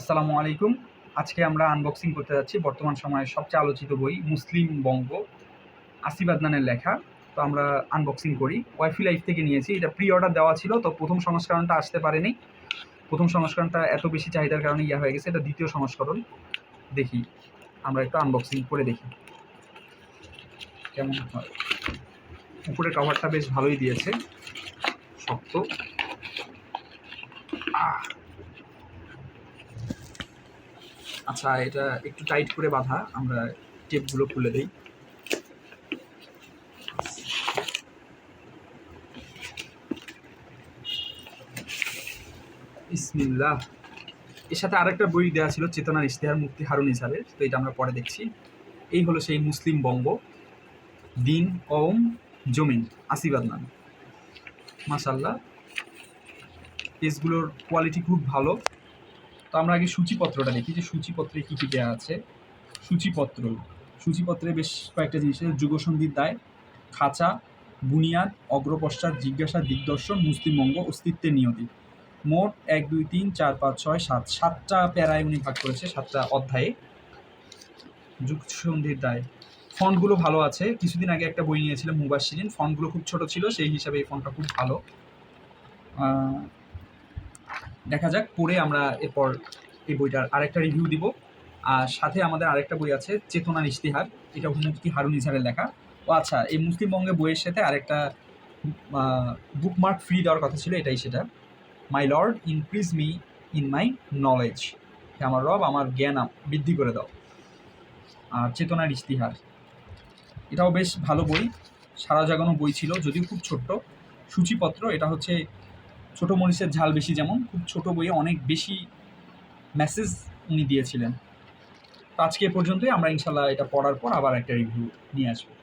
আসসালামু আলাইকুম। আজকে আমরা আনবক্সিং করতে যাচ্ছি বর্তমান সময়ের সবচেয়ে আলোচিত বই মুসলিম বঙ্গ, আসিফ আদনানের লেখা। তো আমরা আনবক্সিং করি। ওয়াইফি লাইফ থেকে নিয়েছি। এটা প্রি অর্ডার দেওয়া ছিল, তো প্রথম সংস্করণটা আসতে পারেনি। প্রথম সংস্করণটা এত বেশি চাহিদার কারণে হয়ে গেছে। এটা দ্বিতীয় সংস্করণ। দেখি, আমরা একটু আনবক্সিং করে দেখি কেমন হয়। উপরের কভারটা বেশ ভালোই দিয়েছে, শক্ত। আচ্ছা, এটা একটু টাইট করে বাঁধা। আমরা টেপগুলো খুলে দিই। বিসমিল্লাহ। এর সাথে আরেকটা বই দেওয়া ছিল, চেতনার ইশতেহার, মুফতি হারুন ইসারের। তো এটা আমরা পরে দেখছি। এই হলো সেই মুসলিম বঙ্গ, দিন কওম জমিন, আসিফ আদনান। মাশাআল্লাহ, পেজগুলোর কোয়ালিটি খুব ভালো। তো আমরা আগে সূচিপত্রটা দেখি যে সূচিপত্রে কী কী দেওয়া আছে। সূচিপত্রে বেশ কয়েকটা জিনিস আছে। যুগসন্ধির দায়, খাঁচা, বুনিয়াদ, অগ্রপশ্চাৎ, জিজ্ঞাসা, দিগদর্শন, মুসলিমবঙ্গ, অস্তিত্বের নিয়তি। মোট 1, 2, 3, 4, 5, 6, 7 সাতটা প্যারায় উনি ভাগ করেছে, 7টা অধ্যায়ে। যুগসন্ধির দায়, ফন্টগুলো ভালো আছে। কিছুদিন আগে একটা বই নিয়েছিলাম মুবাশশিরিন, ফন্টগুলো খুব ছোট ছিল, সেই হিসাবে এই ফন্টটা খুব ভালো। দেখা যাক, পড়ে আমরা এরপর এই বইটার আরেকটা রিভিউ দিব। আর সাথে আমাদের আরেকটা বই আছে, চেতনার ইশতেহার। এটা মুফতি হারুন ইসারের লেখা। ও আচ্ছা, এই মুসলিমবঙ্গে বইয়ের সাথে আরেকটা বুকমার্ক ফ্রি দেওয়ার কথা ছিল, এটাই সেটা। My lord, increase me in my knowledge. আমার রব, আমার জ্ঞান বৃদ্ধি করে দাও। আর চেতনার ইশতেহার, এটাও বেশ ভালো বই, সারা জাগানো বই ছিল, যদিও খুব ছোট্ট। সূচিপত্র, এটা হচ্ছে ছোটো মরিচের ঝাল বেশি, যেমন খুব ছোট বইয়ে অনেক বেশি মেসেজ উনি দিয়েছিলেন। তো আজকে এ পর্যন্তই। আমরা ইনশাল্লাহ এটা পড়ার পর আবার একটা রিভিউ নিয়ে আসবো।